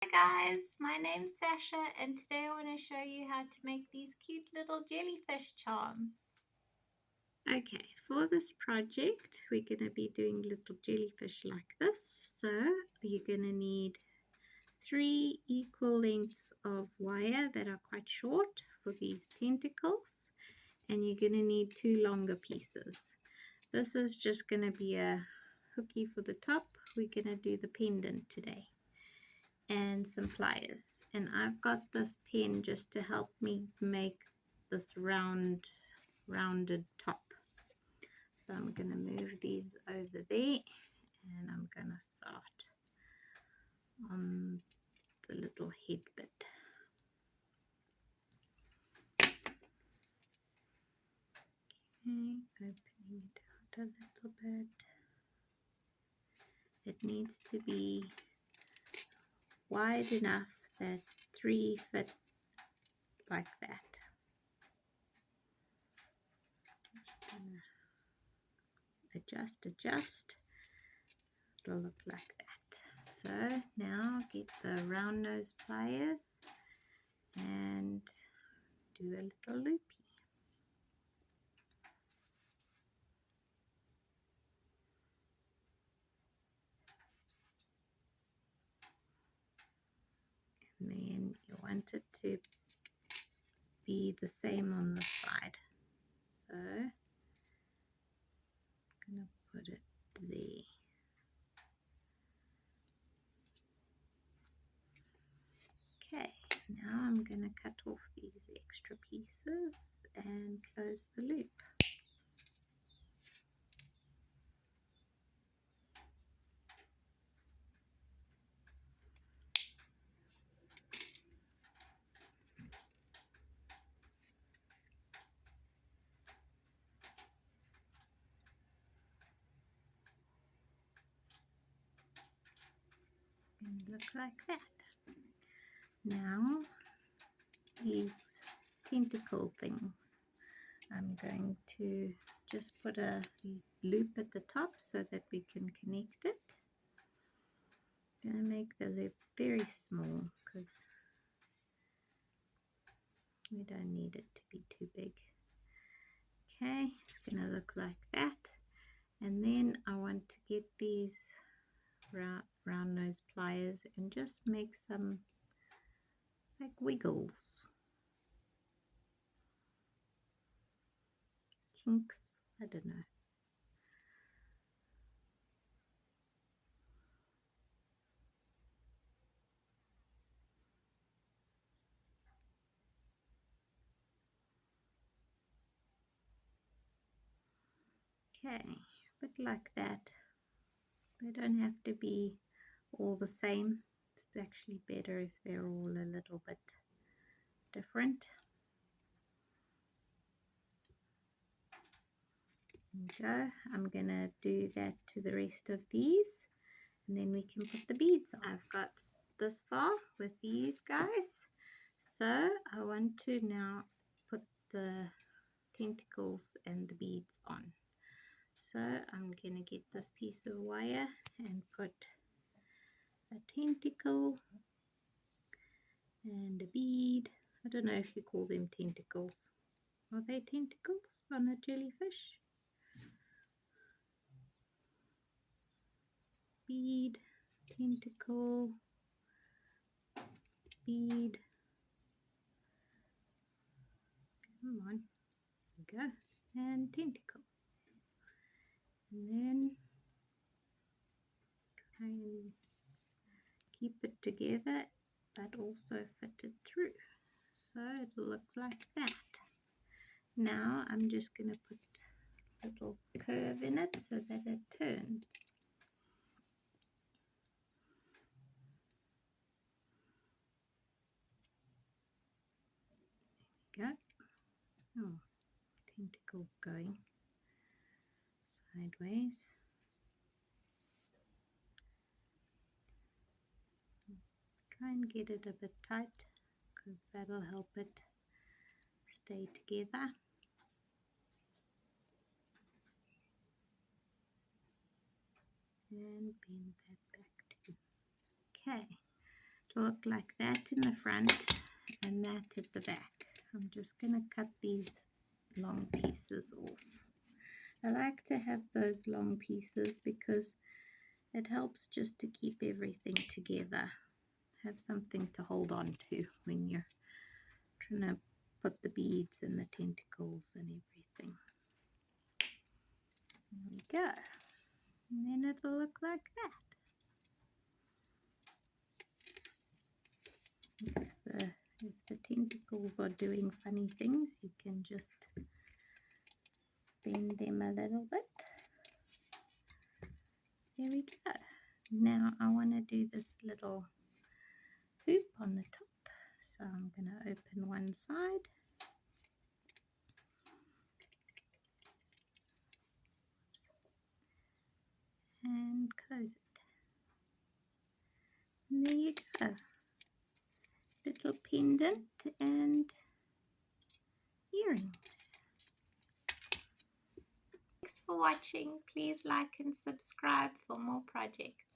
Hi guys, my name's Sasha and today I want to show you how to make these cute little jellyfish charms. Okay, for this project we're going to be doing little jellyfish like this. So you're going to need 3 equal lengths of wire that are quite short for these tentacles, and you're going to need 2 longer pieces. This is just going to be a hooky for the top. We're going to do the pendant today. And some pliers, and I've got this pen just to help me make this rounded top. So I'm going to move these over there, and I'm going to start on the little head bit. Okay, opening it out a little bit. It needs to be wide enough that 3 fit like that. Adjust. It'll look like that. So now get the round nose pliers and do a little loopy. And then you want it to be the same on the side. So I'm going to put it there. Okay, now I'm going to cut off these extra pieces and close the loop. And look like that. Now these tentacle things, I'm going to just put a loop at the top so that we can connect it. I'm going to make the loop very small because we don't need it to be too big. Okay, it's going to look like that. And then I want to get these round nose pliers and just make some like wiggles, kinks, I don't know. Okay, but like that. They don't have to be all the same. It's actually better if they're all a little bit different. There we go. I'm gonna do that to the rest of these, and then we can put the beads on. I've got this far with these guys, so I want to now put the tentacles and the beads on. So I'm gonna get this piece of wire and put a tentacle and a bead. I don't know if you call them tentacles. Are they tentacles on a jellyfish? Bead, tentacle, bead. Come on, there we go. And tentacle. And then try and keep it together but also fit it through. So it'll look like that. Now I'm just going to put a little curve in it so that it turns. There we go. Oh, tentacles going sideways. Try and get it a bit tight because that'll help it stay together. And bend that back too. Okay, to look like that in the front and that at the back. I'm just going to cut these long pieces off. I like to have those long pieces because it helps just to keep everything together. Have something to hold on to when you're trying to put the beads and the tentacles and everything. There we go. And then it'll look like that. If the tentacles are doing funny things, you can just bend them a little bit. There we go. Now I want to do this little hoop on the top. So I'm going to open one side. And close it. And there you go. Little pendant and earrings. Thanks for watching. Please like and subscribe for more projects.